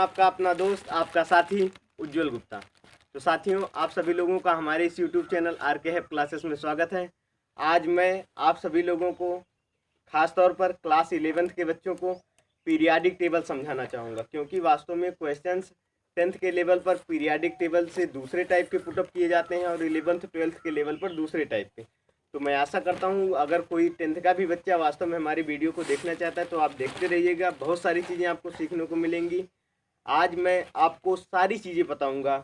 आपका अपना दोस्त, आपका साथी उज्जवल गुप्ता। तो साथियों, आप सभी लोगों का हमारे इस यूट्यूब चैनल आर के हैप क्लासेस में स्वागत है। आज मैं आप सभी लोगों को खास तौर पर क्लास 11th के बच्चों को पीरियाडिक टेबल समझाना चाहूँगा, क्योंकि वास्तव में क्वेश्चंस 10th के लेवल पर पीरियाडिक टेबल से दूसरे टाइप के पुटअप किए जाते हैं और 11th 12th के लेवल पर दूसरे टाइप के। तो मैं आशा करता हूँ अगर कोई 10th का भी बच्चा वास्तव में हमारी वीडियो को देखना चाहता है तो आप देखते रहिएगा, बहुत सारी चीज़ें आपको सीखने को मिलेंगी। आज मैं आपको सारी चीज़ें बताऊंगा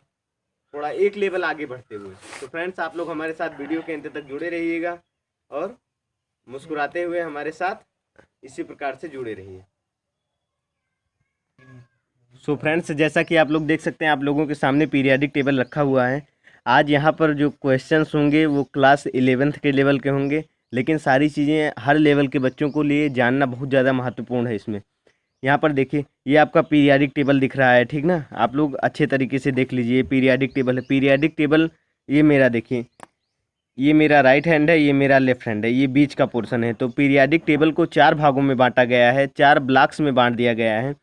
थोड़ा एक लेवल आगे बढ़ते हुए। तो फ्रेंड्स, आप लोग हमारे साथ वीडियो के अंत तक जुड़े रहिएगा और मुस्कुराते हुए हमारे साथ इसी प्रकार से जुड़े रहिए। सो फ्रेंड्स, जैसा कि आप लोग देख सकते हैं, आप लोगों के सामने पीरियाडिक टेबल रखा हुआ है। आज यहाँ पर जो क्वेश्चंस होंगे वो क्लास 11th के लेवल के होंगे, लेकिन सारी चीज़ें हर लेवल के बच्चों को लिए जानना बहुत ज़्यादा महत्वपूर्ण है। इसमें यहाँ पर देखिए, ये आपका पीरियाडिक टेबल दिख रहा है, ठीक ना। आप लोग अच्छे तरीके से देख लीजिए, पीरियाडिक टेबल है। पीरियाडिक टेबल ये मेरा देखिए, ये मेरा राइट हैंड है, ये मेरा लेफ्ट हैंड है, ये बीच का पोर्शन है। तो पीरियाडिक टेबल को 4 भागों में बांटा गया है, 4 ब्लॉक्स में बांट दिया गया है।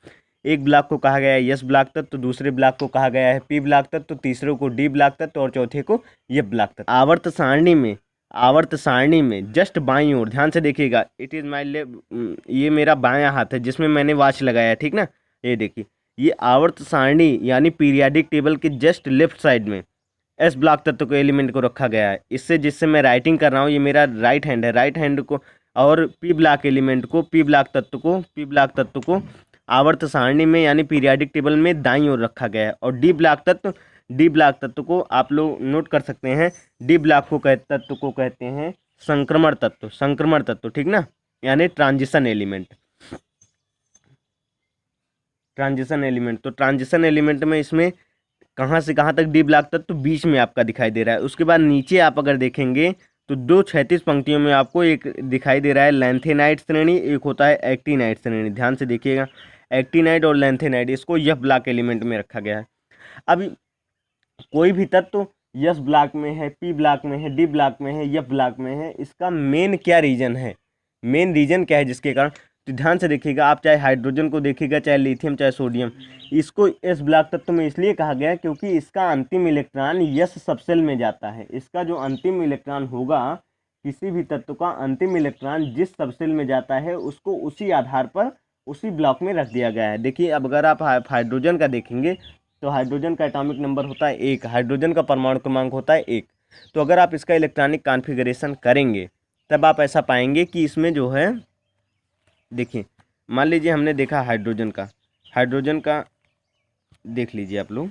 एक ब्लॉक को कहा गया है यस ब्लॉक तत्व, तो दूसरे ब्लॉक को कहा गया है पी ब्लॉक तत्व, तो तीसरे को डी ब्लॉक तत्व और चौथे को ये ब्लॉक तत्व। आवर्त सारणी में जस्ट बाईं ओर ध्यान से देखिएगा, इट इज़ माई लेफ्ट, ये मेरा बायां हाथ है जिसमें मैंने वॉच लगाया है, ठीक ना। ये देखिए, ये आवर्त सारणी यानी पीरियाडिक टेबल के जस्ट लेफ्ट साइड में एस ब्लॉक तत्व को एलिमेंट को रखा गया है। इससे जिससे मैं राइटिंग कर रहा हूँ, ये मेरा राइट हैंड है, राइट हैंड को और पी ब्लॉक एलिमेंट को, पी ब्लॉक तत्व को आवर्त सारणी में यानी पीरियाडिक टेबल में दाईं ओर रखा गया है। और डी ब्लॉक तत्व को आप लोग नोट कर सकते हैं, डी ब्लॉक तत्व को कहते हैं संक्रमण तत्व, ठीक ना, यानी ट्रांजिशन एलिमेंट। तो ट्रांजिशन एलिमेंट में इसमें कहाँ से कहाँ तक डी ब्लॉक तत्व बीच में आपका दिखाई दे रहा है। उसके बाद नीचे आप अगर देखेंगे तो 2 क्षैतिज पंक्तियों में आपको एक दिखाई दे रहा है लैंथेनाइड श्रेणी, एक होता है एक्टिनाइड श्रेणी। ध्यान से देखिएगा, एक्टिनाइड और लैंथेनाइड, इसको यह ब्लॉक एलिमेंट में रखा गया है। अब कोई भी तत्व यस ब्लॉक में है, पी ब्लॉक में है, डी ब्लॉक में है, एफ ब्लॉक में है, इसका मेन क्या रीजन है, मेन रीजन क्या है जिसके कारण। तो ध्यान से देखिएगा, आप चाहे हाइड्रोजन को देखिएगा, चाहे लिथियम, चाहे सोडियम, इसको एस ब्लॉक तत्व में इसलिए कहा गया है क्योंकि इसका अंतिम इलेक्ट्रॉन यस सबसेल में जाता है। इसका जो अंतिम इलेक्ट्रॉन होगा, किसी भी तत्व का अंतिम इलेक्ट्रॉन जिस सबसेल में जाता है उसको उसी आधार पर उसी ब्लॉक में रख दिया गया है। देखिए, अब अगर आप हाइड्रोजन का देखेंगे तो हाइड्रोजन का एटॉमिक नंबर होता है 1, हाइड्रोजन का परमाणु क्रमांक होता है 1। तो अगर आप इसका इलेक्ट्रॉनिक कॉन्फ़िगरेशन करेंगे तब आप ऐसा पाएंगे कि इसमें जो है, देखिए, मान लीजिए हमने देखा हाइड्रोजन का देख लीजिए आप लोग,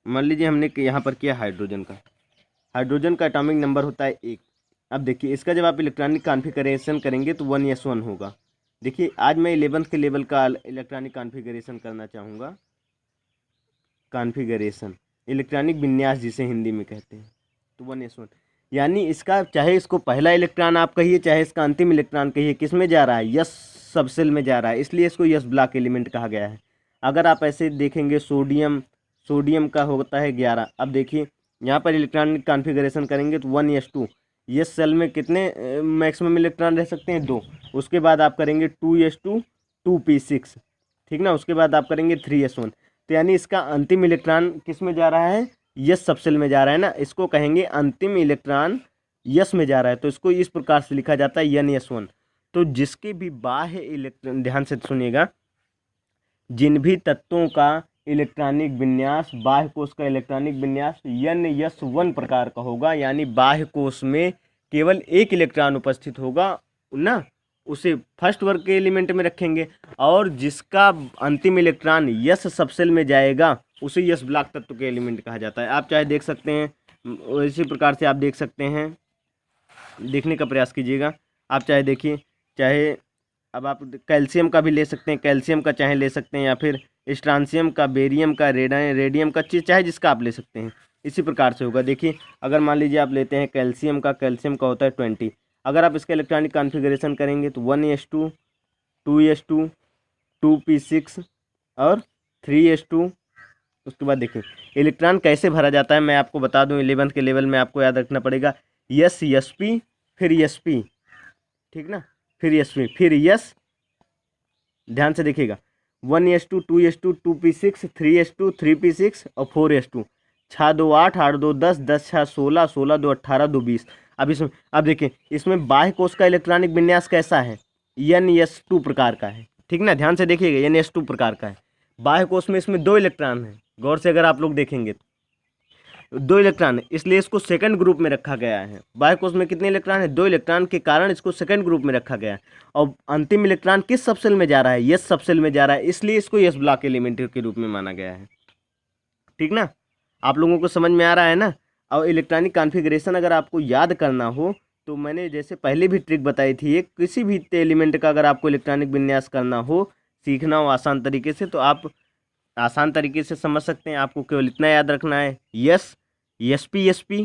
मान लीजिए हमने यहाँ पर किया हाइड्रोजन का एटॉमिक नंबर होता है 1। अब देखिए, इसका जब आप इलेक्ट्रॉनिक कॉन्फ़िगरेशन करेंगे तो 1s1 होगा। देखिए, आज मैं 11th के लेवल का इलेक्ट्रॉनिक कॉन्फ़िगरेशन करना चाहूँगा, कॉन्फ़िगरेशन, इलेक्ट्रॉनिक विन्यास जिसे हिंदी में कहते हैं। तो 1s1 यानी इसका, चाहे इसको पहला इलेक्ट्रॉन आप कहिए, चाहे इसका अंतिम इलेक्ट्रॉन कहिए, किस में जा रहा है, यस सबसेल में जा रहा है, इसलिए इसको यस ब्लॉक एलिमेंट कहा गया है। अगर आप ऐसे देखेंगे, सोडियम का होता है 11। अब देखिए, यहाँ पर इलेक्ट्रॉनिक कॉन्फ़िगरेशन करेंगे तो 1s2, यस सेल में कितने मैक्सिमम इलेक्ट्रॉन रह सकते हैं, 2। उसके बाद आप करेंगे 2s2 2p6, ठीक ना। उसके बाद आप करेंगे 3s1। तो यानी इसका अंतिम इलेक्ट्रॉन किस में जा रहा है, यस सबसेल में जा रहा है ना। इसको कहेंगे अंतिम इलेक्ट्रॉन यस में जा रहा है, तो इसको इस प्रकार से लिखा जाता है NS1। तो जिसके भी बाह्य इलेक्ट्रॉन, ध्यान से सुनिएगा, जिन भी तत्वों का इलेक्ट्रॉनिक विन्यास, बाह्य कोश का इलेक्ट्रॉनिक विन्यास NS1 प्रकार का होगा, यानी बाह्य कोश में केवल एक इलेक्ट्रॉन उपस्थित होगा ना, उसे फर्स्ट वर्ग के एलिमेंट में रखेंगे। और जिसका अंतिम इलेक्ट्रॉन यस सबसेल में जाएगा उसे यस ब्लॉक तत्व के एलिमेंट कहा जाता है। आप चाहे देख सकते हैं, इसी प्रकार से आप देख सकते हैं, देखने का प्रयास कीजिएगा। आप चाहे देखिए, चाहे अब आप कैल्शियम का भी ले सकते हैं, कैल्शियम का चाहे ले सकते हैं, या फिर स्ट्रांसियम का, बेरियम का, रेडियम का, चीज़ चाहे जिसका आप ले सकते हैं, इसी प्रकार से होगा। देखिए, अगर मान लीजिए आप लेते हैं कैल्शियम का होता है 20। अगर आप इसका इलेक्ट्रॉनिक कॉन्फ़िगरेशन करेंगे तो 1s2 2s2 2p6 और 3s2। उसके बाद देखिए, इलेक्ट्रॉन कैसे भरा जाता है मैं आपको बता दूं। 11th के लेवल में आपको याद रखना पड़ेगा, sp फिर sp, ठीक ना, फिर sp फिर यस। ध्यान से देखिएगा, 1s2 2s2 2p6 3s2 3p6 और 4s2। 6 2 8 8 2 10 10 6 16 16 2 18 2 20। अब देखिए इसमें बाह्य कोश का इलेक्ट्रॉनिक विन्यास कैसा है, NS2 प्रकार का है। ठीक ना, ध्यान से देखिएगा, NS2 प्रकार का है। बाह्य कोश में इसमें 2 इलेक्ट्रॉन है, गौर से अगर आप लोग देखेंगे 2 इलेक्ट्रॉन है, इसलिए इसको सेकंड ग्रुप में रखा गया है। बाह्य कोश में कितने इलेक्ट्रॉन है, 2 इलेक्ट्रॉन के कारण इसको सेकंड ग्रुप में रखा गया है। और अंतिम इलेक्ट्रॉन किस सबसेल में जा रहा है, यस सबसेल में जा रहा है, इसलिए इसको यस ब्लॉक एलिमेंट के रूप में माना गया है। ठीक ना, आप लोगों को समझ में आ रहा है ना। और इलेक्ट्रॉनिक कॉन्फ़िगरेशन अगर आपको याद करना हो तो मैंने जैसे पहले भी ट्रिक बताई थी, एक किसी भी एलिमेंट का अगर आपको इलेक्ट्रॉनिक विन्यास करना हो, सीखना हो आसान तरीके से, तो आप आसान तरीके से समझ सकते हैं। आपको केवल इतना याद रखना है, yes SP SP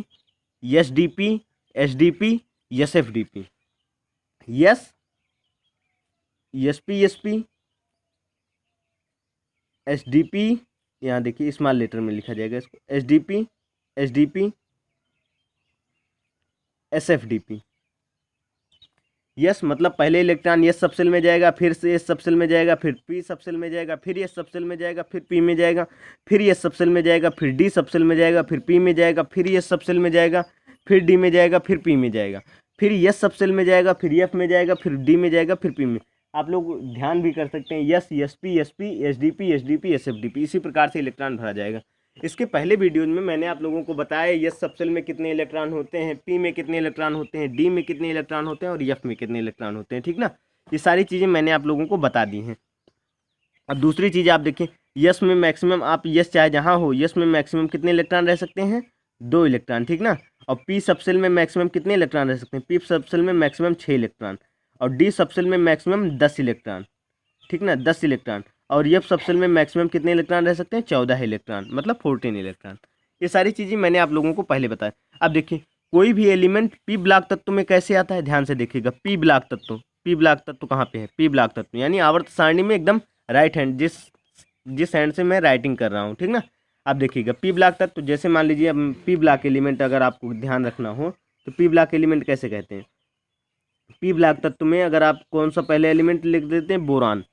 SDP SDP SFDP, yes SP SP SDP, यहाँ देखिए स्मॉल लेटर में लिखा जाएगा इसको, SDP SDP SFDP। यस मतलब पहले इलेक्ट्रॉन यस सबसेल में जाएगा, फिर से एस सबसेल में जाएगा, फिर पी सबसेल में जाएगा, फिर एस सबसेल में जाएगा, फिर पी में जाएगा, फिर एस सबसेल में जाएगा, फिर डी सबसेल में जाएगा, फिर पी में जाएगा, फिर एस सबसेल में जाएगा, फिर डी में जाएगा, फिर पी में जाएगा, फिर एस सबसेल में जाएगा, फिर एफ में जाएगा, फिर डी में जाएगा, फिर पी में। आप लोग ध्यान भी कर सकते हैं, yes SP SP SDP SDP SFDP, इसी प्रकार से इलेक्ट्रॉन भरा जाएगा। इसके पहले वीडियोज में मैंने आप लोगों को बताया यस सबसेल में कितने इलेक्ट्रॉन होते हैं, पी में कितने इलेक्ट्रॉन होते हैं, डी में कितने इलेक्ट्रॉन होते हैं और एफ में कितने इलेक्ट्रॉन होते हैं। ठीक ना, ये सारी चीज़ें मैंने आप लोगों को बता दी हैं। अब दूसरी चीज़ आप देखिए, यस में मैक्सिमम, आप यस चाहे जहाँ हो, यस में मैक्सिमम कितने इलेक्ट्रॉन रह सकते हैं, 2 इलेक्ट्रॉन। ठीक ना, और पी सबसेल में मैक्सिमम कितने इलेक्ट्रॉन रह सकते हैं, पी सबसेल में मैक्सिमम 6 इलेक्ट्रॉन, और डी सबसेल में मैक्सिमम 10 इलेक्ट्रॉन। ठीक ना, 10 इलेक्ट्रॉन, और एफ सबसेल में मैक्सिमम कितने इलेक्ट्रॉन रह सकते हैं, 14 इलेक्ट्रॉन, मतलब 14 इलेक्ट्रॉन। ये सारी चीज़ें मैंने आप लोगों को पहले बताया। अब देखिए कोई भी एलिमेंट पी ब्लॉक तत्व में कैसे आता है, ध्यान से देखिएगा। पी ब्लॉक तत्व कहाँ पे है, पी ब्लॉक तत्व यानी आवर्त सारणी में एकदम राइट हैंड, जिस हैंड से मैं राइटिंग कर रहा हूँ। ठीक ना, अब देखिएगा पी ब्लॉक तत्व, जैसे मान लीजिए अब पी ब्लॉक एलिमेंट अगर आपको ध्यान रखना हो तो पी ब्लॉक एलिमेंट कैसे कहते हैं। पी ब्लॉक तत्व में अगर आप कौन सा पहले एलिमेंट लिख देते हैं, बोरान।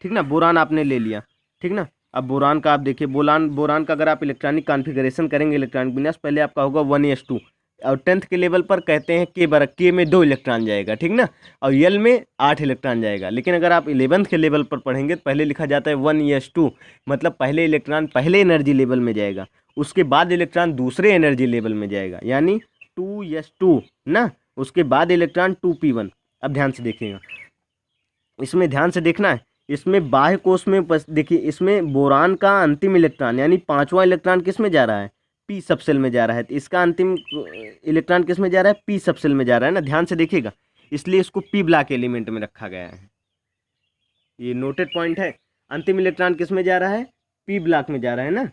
ठीक ना, बोरान आपने ले लिया। ठीक ना, अब बोरान का आप देखिए, बोरान का अगर आप इलेक्ट्रॉनिक कॉन्फ़िगरेशन करेंगे, इलेक्ट्रॉनिक विन्यास, पहले आपका होगा 1s2, और 10th के लेवल पर कहते हैं के में 2 इलेक्ट्रॉन जाएगा। ठीक ना, और यल में 8 इलेक्ट्रॉन जाएगा। लेकिन अगर आप 11th के लेवल पर पढ़ेंगे तो पहले लिखा जाता है 1s2, मतलब पहले इलेक्ट्रॉन पहले एनर्जी लेवल में जाएगा, उसके बाद इलेक्ट्रॉन दूसरे एनर्जी लेवल में जाएगा, यानी 2s2 ना, उसके बाद इलेक्ट्रॉन 2p1। अब ध्यान से देखिएगा, इसमें ध्यान से देखना है, इसमें बाह्य कोश में देखिए, इसमें बोरान का अंतिम इलेक्ट्रॉन यानी 5वां इलेक्ट्रॉन किस में जा रहा है, पी सबसेल में जा रहा है। तो इसका अंतिम इलेक्ट्रॉन किस में जा रहा है, पी सबसेल में जा रहा है ना, ध्यान से देखिएगा, इसलिए इसको पी ब्लॉक एलिमेंट में रखा गया है। ये नोटेड पॉइंट है। अंतिम इलेक्ट्रॉन किस में जा रहा है, पी ब्लॉक में जा रहा है ना,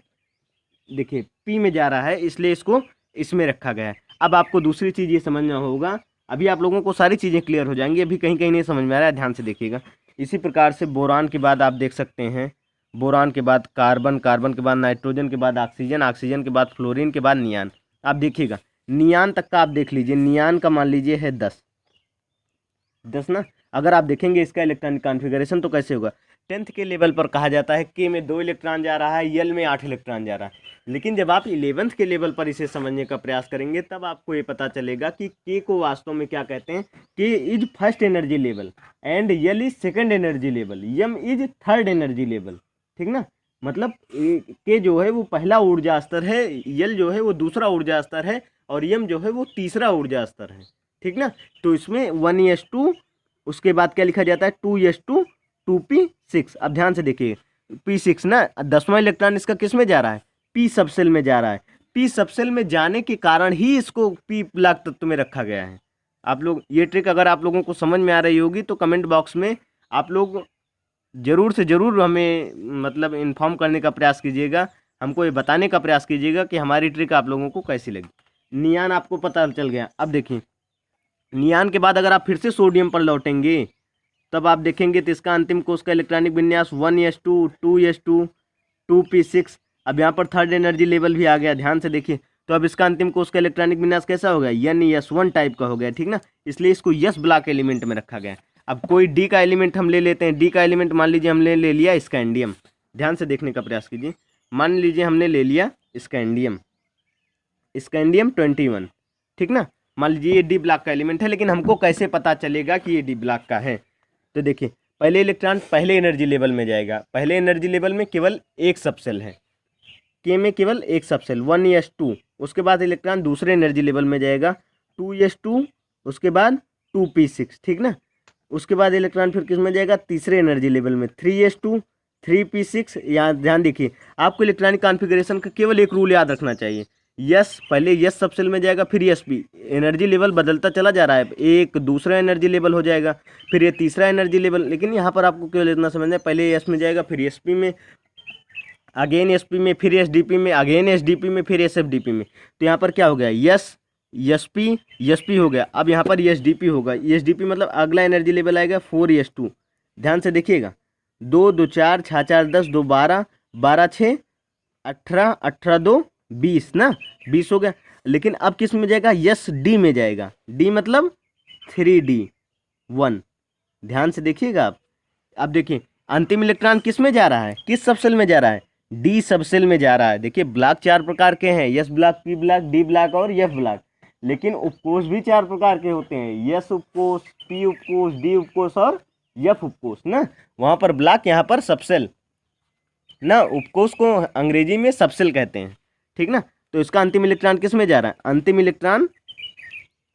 देखिए पी में जा रहा है, इसलिए इसको इसमें रखा गया है। अब आपको दूसरी चीज़ ये समझना होगा, अभी आप लोगों को सारी चीज़ें क्लियर हो जाएंगी, अभी कहीं कहीं नहीं समझ में आ रहा है, ध्यान से देखिएगा। इसी प्रकार से बोरान के बाद आप देख सकते हैं, बोरान के बाद कार्बन, कार्बन के बाद नाइट्रोजन के बाद ऑक्सीजन, ऑक्सीजन के बाद फ्लोरीन के बाद नियान। आप देखिएगा नियान तक का आप देख लीजिए, नियान का मान लीजिए है 10 ना। अगर आप देखेंगे इसका इलेक्ट्रॉनिक कॉन्फ़िगरेशन तो कैसे होगा, 10th के लेवल पर कहा जाता है के में 2 इलेक्ट्रॉन जा रहा है, यल में 8 इलेक्ट्रॉन जा रहा है। लेकिन जब आप 11th के लेवल पर इसे समझने का प्रयास करेंगे तब आपको ये पता चलेगा कि के को वास्तव में क्या कहते हैं। K is first energy level and L is second energy level, M is third energy level. ठीक ना, मतलब के जो है वो पहला ऊर्जा स्तर है, यल जो है वो दूसरा ऊर्जा स्तर है, और यम जो है वो तीसरा ऊर्जा स्तर है। ठीक ना, तो इसमें 1s2, उसके बाद क्या लिखा जाता है 2s2 2p6। अब ध्यान से देखिए p6 ना, 10वां इलेक्ट्रॉन इसका किस में जा रहा है, पी सबसेल में जा रहा है। पी सबसेल में जाने के कारण ही इसको पी ब्लॉक तत्व में रखा गया है। आप लोग ये ट्रिक अगर आप लोगों को समझ में आ रही होगी तो कमेंट बॉक्स में आप लोग ज़रूर से ज़रूर हमें मतलब इन्फॉर्म करने का प्रयास कीजिएगा, हमको ये बताने का प्रयास कीजिएगा कि हमारी ट्रिक आप लोगों को कैसी लगी। नियान आपको पता चल गया। अब देखिए नियान के बाद अगर आप फिर से सोडियम पर लौटेंगे तब आप देखेंगे तो इसका अंतिम कोश का इलेक्ट्रॉनिक विन्यास 1s2 2s2 2p6। अब यहाँ पर थर्ड एनर्जी लेवल भी आ गया, ध्यान से देखिए। तो अब इसका अंतिम कोश का इलेक्ट्रॉनिक विन्यास कैसा हो गया, NS1 टाइप का हो गया। ठीक ना, इसलिए इसको यस ब्लॉक एलिमेंट में रखा गया। अब कोई डी का एलिमेंट हम ले लेते हैं। डी का एलिमेंट मान लीजिए हमने ले लिया स्कैंडियम। ध्यान से देखने का प्रयास कीजिए। मान लीजिए हमने ले लिया स्कैंडियम, स्कैंडियम 21, ठीक ना। मान लीजिए ये डी ब्लॉक का एलिमेंट है, लेकिन हमको कैसे पता चलेगा कि ये डी ब्लॉक का है? तो देखिए, पहले इलेक्ट्रॉन पहले एनर्जी लेवल में जाएगा। पहले एनर्जी लेवल में केवल एक सबसेल है, के में केवल एक सबसेल 1s2। उसके बाद इलेक्ट्रॉन दूसरे एनर्जी लेवल में जाएगा 2s2, उसके बाद 2p6, ठीक ना। उसके बाद इलेक्ट्रॉन फिर किस में जाएगा? तीसरे एनर्जी लेवल में 3s2, 3p6। यहाँ ध्यान देखिए, आपको इलेक्ट्रॉनिक कॉन्फ़िगरेशन का केवल एक रूल याद रखना चाहिए। यस, पहले यस सबसेल में जाएगा, फिर यस पी। एनर्जी लेवल बदलता चला जा रहा है, एक दूसरा एनर्जी लेवल हो जाएगा, फिर ये तीसरा एनर्जी लेवल। लेकिन यहाँ पर आपको केवल इतना समझना है, पहले यस में जाएगा, फिर एस पी में, अगेन एस पी में, फिर एस डी पी में, अगेन एस डी पी में, फिर एस एफ डी पी में। तो यहाँ पर क्या हो गया? यस, एस पी हो गया। अब यहाँ पर एस डी पी होगा। एस डी पी मतलब अगला एनर्जी लेवल आएगा 4s2। ध्यान से देखिएगा, 2 2 4 6 4 10 2 12, 12 6 18, 18 2 20 ना, 20 हो गया। लेकिन अब किस में जाएगा? यस डी में जाएगा। डी मतलब 3d1। ध्यान से देखिएगा आप। अब देखिए अंतिम इलेक्ट्रॉन किस में जा रहा है? किस सबसेल में जा रहा है? डी सबसेल में जा रहा है। देखिए ब्लॉक 4 प्रकार के हैं, yes block, P block, D block और एफ ब्लॉक। लेकिन उपकोष भी 4 प्रकार के होते हैं, यस उपकोष, पी उपकोष, डी उपकोष और एफ उपकोष ना। वहाँ पर ब्लॉक, यहाँ पर सबसेल ना। उपकोष को अंग्रेजी में सबसेल कहते हैं, ठीक ना। तो इसका अंतिम इलेक्ट्रॉन किस में जा रहा है? अंतिम इलेक्ट्रॉन,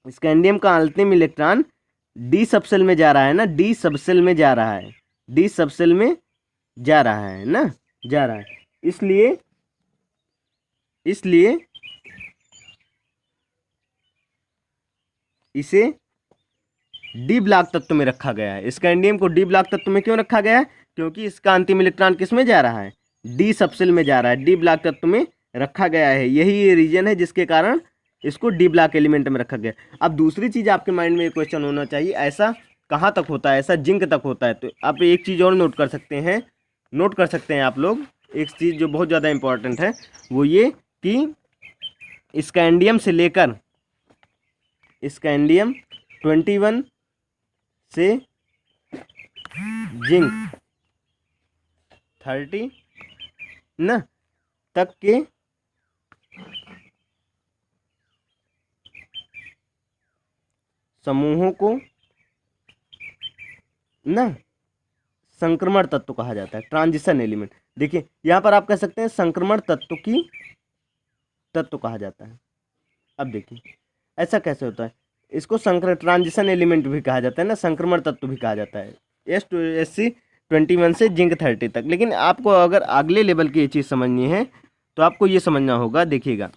स्कैंडियम का अंतिम इलेक्ट्रॉन डी सबसेल में जा रहा है ना, डी सबसेल में जा रहा है, डी सबसेल में जा रहा है ना, जा रहा है। इसलिए इसे डी ब्लॉक तत्व में रखा गया है। स्कैंडियम को डी ब्लॉक तत्व में क्यों रखा गया है? क्योंकि इसका अंतिम इलेक्ट्रॉन किस में जा रहा है? डी सबसेल में जा रहा है, डी ब्लॉक तत्व में रखा गया है। यही रीजन है जिसके कारण इसको डी ब्लॉक एलिमेंट में रखा गया। अब दूसरी चीज़ आपके माइंड में ये क्वेश्चन होना चाहिए, ऐसा कहाँ तक होता है? ऐसा जिंक तक होता है। तो आप एक चीज़ और नोट कर सकते हैं आप लोग, एक चीज़ जो बहुत ज़्यादा इम्पोर्टेंट है, वो ये कि स्कैंडियम से लेकर, स्कैंडियम 21 से जिंक 30 ना तक के समूहों को ना संक्रमण तत्व कहा जाता है, ट्रांजिशन एलिमेंट। देखिए यहाँ पर आप कह सकते हैं संक्रमण तत्व कहा जाता है। अब देखिए ऐसा कैसे होता है? इसको ट्रांजिशन एलिमेंट भी कहा जाता है ना, संक्रमण तत्व भी कहा जाता है, SC21 से जिंक 30 तक। लेकिन आपको अगर अगले लेवल की ये चीज़ समझनी है तो आपको ये समझना होगा। देखिएगा,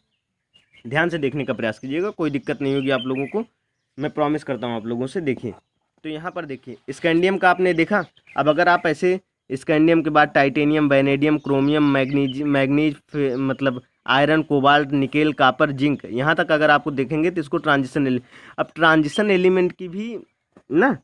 ध्यान से देखने का प्रयास कीजिएगा, कोई दिक्कत नहीं होगी आप लोगों को, मैं प्रॉमिस करता हूँ आप लोगों से। देखिए तो यहाँ पर देखिए स्कैंडियम का आपने देखा। अब अगर आप ऐसे स्कैंडियम के बाद टाइटेनियम, वैनेडियम, क्रोमियम, मैग्नीज मतलब iron, cobalt, nickel, copper, zinc, यहाँ तक अगर आपको देखेंगे तो इसको अब ट्रांजिशन एलिमेंट की भी ना,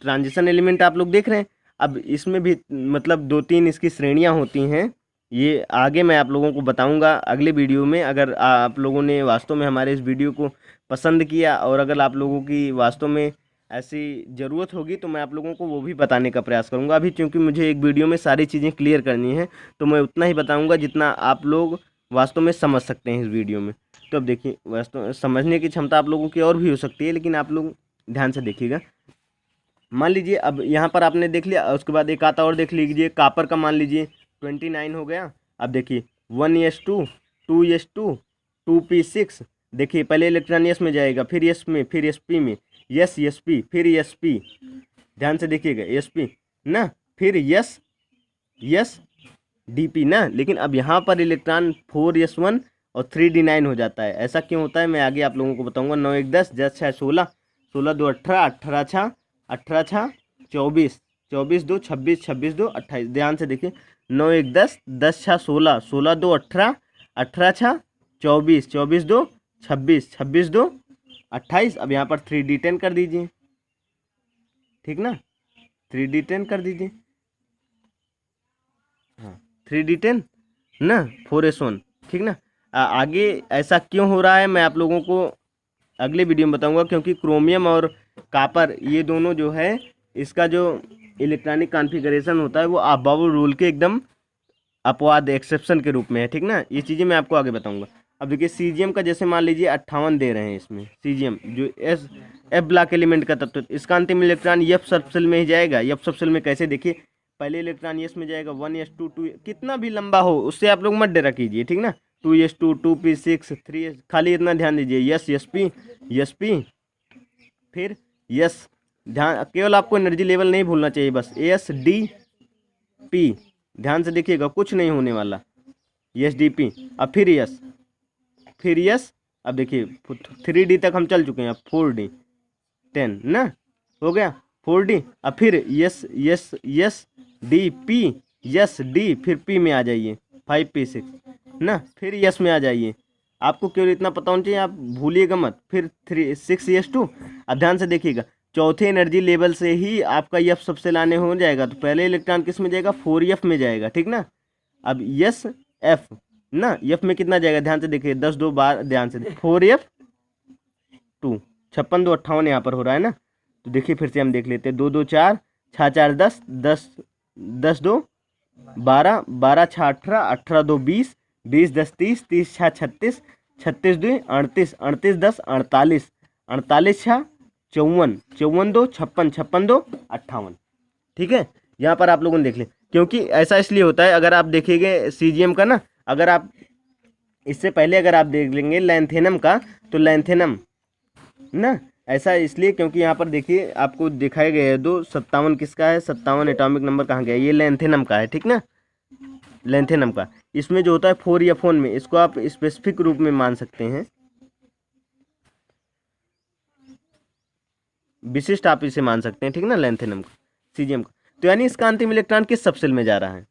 ट्रांजिशन एलिमेंट आप लोग देख रहे हैं। अब इसमें भी मतलब 2-3 इसकी श्रेणियाँ होती हैं, ये आगे मैं आप लोगों को बताऊंगा अगले वीडियो में। अगर आप लोगों ने वास्तव में हमारे इस वीडियो को पसंद किया और अगर आप लोगों की वास्तव में ऐसी ज़रूरत होगी तो मैं आप लोगों को वो भी बताने का प्रयास करूंगा। अभी क्योंकि मुझे एक वीडियो में सारी चीज़ें क्लियर करनी है तो मैं उतना ही बताऊंगा जितना आप लोग वास्तव में समझ सकते हैं इस वीडियो में। तो अब देखिए, वास्तव समझने की क्षमता आप लोगों की और भी हो सकती है, लेकिन आप लोग ध्यान से देखिएगा। मान लीजिए अब यहाँ पर आपने देख लिया, उसके बाद एक आता और देख लीजिए, कापर का मान लीजिए 29 हो गया। अब देखिए 1s2, 2s2, 2p6। देखिए पहले इलेक्ट्रॉन यस में जाएगा, फिर यस में, फिर एस पी में, यस एस पी, फिर एस पी। ध्यान से देखिएगा, एस पी ना, फिर यस डी पी ना। लेकिन अब यहाँ पर इलेक्ट्रॉन 4s1 और 3d9 हो जाता है। ऐसा क्यों होता है मैं आगे आप लोगों को बताऊंगा। 9 1 10, 10 6 16, 16 2 18, 18 6 18 6 24, 24 2 26, 26 2 28। ध्यान से देखिए, 9 1 10, 10 6 16, 16 2 18, 18 6 24, 24 2 26, 26 2 28। अब यहाँ पर 3d10 कर दीजिए, ठीक ना, 3d10 कर दीजिए, हाँ 3d10 ना, 4s1, ठीक ना। आगे ऐसा क्यों हो रहा है मैं आप लोगों को अगले वीडियो में बताऊंगा, क्योंकि क्रोमियम और कापर ये दोनों जो है इसका जो इलेक्ट्रॉनिक कॉन्फ़िगरेशन होता है वो अबाव रूल के एकदम अपवाद एक्सेप्शन के रूप में है, ठीक ना। ये चीज़ें मैं आपको आगे बताऊंगा। अब देखिए सीजीएम का जैसे मान लीजिए 58 दे रहे हैं इसमें, सीजीएम जो एफ ब्लॉक एलिमेंट का तत्व, इसका अंतिम इलेक्ट्रॉन एफ सबसेल में ही जाएगा। एफ सबसेल में कैसे, देखिए पहले इलेक्ट्रॉन एस में जाएगा 1s2 2, कितना भी लंबा हो उससे आप लोग मत डरा कीजिए, ठीक ना। 2s2 2p6 3s, खाली इतना ध्यान दीजिए, एस पी फिर यस, ध्यान केवल आपको एनर्जी लेवल नहीं भूलना चाहिए, बस एस-डी-पी, ध्यान से देखिएगा कुछ नहीं होने वाला, एस-डी-पी। अब फिर यस, अब देखिए 3D तक हम चल चुके हैं, अब 4D 10 ना हो गया 4D। अब फिर यस डी, फिर पी में आ जाइए 5p6 ना, फिर यस में आ जाइए। आपको केवल इतना पता होना चाहिए, आप भूलिएगा मत। फिर 6s2। अब ध्यान से देखिएगा, चौथे एनर्जी लेवल से ही आपका एफ सबसे लाने हो जाएगा, तो पहले इलेक्ट्रॉन किस में जाएगा, 4f में जाएगा, ठीक ना। अब यस एफ ना, एफ में कितना जाएगा, ध्यान से देखिए 10 2 बार, ध्यान से 4f2, 56 2 58 यहाँ पर हो रहा है ना। तो देखिए फिर से हम देख लेते हैं, 2 2 4 6 4 10 10 10 2 12 12 6 18 18 2 20 20 10 30 30 6 36 36 2 38 38 10 48 48 6 54 54 2 56 56 2 58, ठीक है। यहाँ पर आप लोगों ने देख लें, क्योंकि ऐसा इसलिए होता है, अगर आप देखेंगे सीजीएम का ना, अगर आप इससे पहले अगर आप देख लेंगे लैंथेनम का, तो लैंथेनम ना ऐसा इसलिए क्योंकि यहाँ पर देखिए आपको दिखाए गए हैं 257 किसका है, 57 एटॉमिक नंबर कहाँ गया, ये लैंथेनम का है, ठीक ना, लैंथेनम का। इसमें जो होता है 4F1 में, इसको आप स्पेसिफिक रूप में मान सकते हैं, विशिष्ट आप इसे मान सकते हैं, ठीक ना, लैंथेनम का, सीजीएम का। तो यानी इसका अंतिम इलेक्ट्रॉन किस सबसेल में जा रहा है,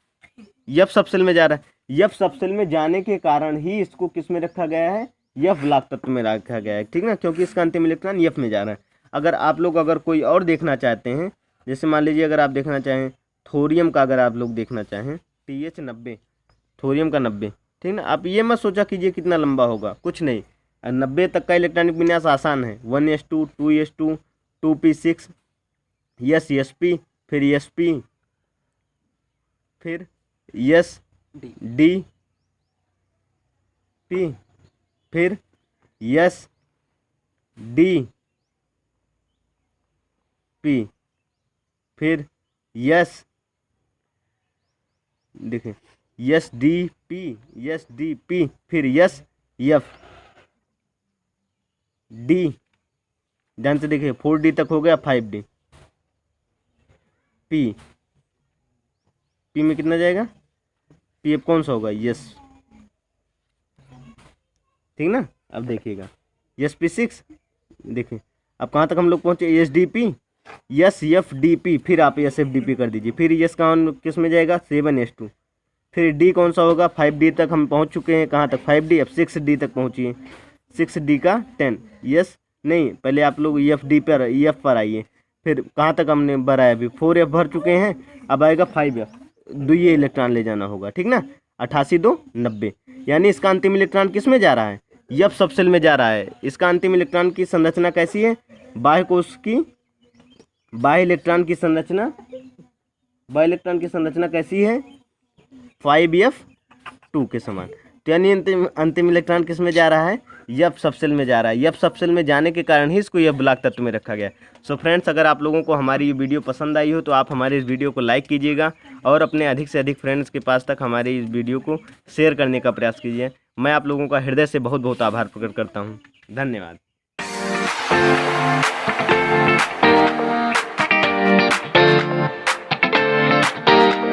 एफ सबसेल में जा रहा है। एफ सबसेल में जाने के कारण ही इसको किस में रखा गया है, एफ ब्लॉक तत्व में रखा गया है, ठीक ना, क्योंकि इसका अंतिम इलेक्ट्रॉन एफ में जा रहा है। अगर आप लोग अगर कोई और देखना चाहते हैं, जैसे मान लीजिए अगर आप देखना चाहें थोरियम का, अगर आप लोग देखना चाहें TH90, थोरियम का 90, ठीक ना। आप ये मत सोचा कीजिए कितना लंबा होगा, कुछ नहीं, 90 तक का इलेक्ट्रॉनिक विन्यास आसान है, 1s2 2s2 2p6 एस-पी, फिर एस-पी, फिर एस-डी-पी, फिर एस-डी-पी, फिर देखिए एस-डी-पी, फिर एस-एफ-डी, ध्यान से देखिए 4D तक हो गया, 5D, पी में कितना जाएगा, पी एफ कौन सा होगा, यस, ठीक ना। अब देखिएगा एसपी6, देखिए अब कहाँ तक हम लोग पहुँचे, एस-डी-पी, एस-एफ-डी-पी, फिर आप एस-एफ-डी-पी कर दीजिए, फिर यस कहाँ किस में जाएगा, 7s2, फिर डी कौन सा होगा, 5D तक हम पहुँच चुके हैं, कहाँ तक 5D, अब 6D तक पहुँचिए, 6D का 10, यस नहीं, पहले आप लोग एफ-डी पर एफ पर आइए, फिर कहाँ तक हमने भरा है, अभी 4F भर चुके हैं, अब आएगा 5F, ये इलेक्ट्रॉन ले जाना होगा, ठीक ना, 88 2 90, यानी इसका अंतिम इलेक्ट्रॉन किस में जा रहा है, एफ सबसेल में जा रहा है। इसका अंतिम इलेक्ट्रॉन की संरचना कैसी है, बाह्य कोश की, बाह्य इलेक्ट्रॉन की संरचना कैसी है, 5F2 के समान। तो यानी अंतिम इलेक्ट्रॉन किस में जा रहा है, एफ सबसेल में जा रहा है। एफ सबसेल में जाने के कारण ही इसको एफ ब्लॉक तत्व में रखा गया है। सो फ्रेंड्स, अगर आप लोगों को हमारी ये वीडियो पसंद आई हो तो आप हमारे इस वीडियो को लाइक कीजिएगा और अपने अधिक से अधिक फ्रेंड्स के पास तक हमारे इस वीडियो को शेयर करने का प्रयास कीजिए। मैं आप लोगों का हृदय से बहुत बहुत आभार प्रकट करता हूँ। धन्यवाद।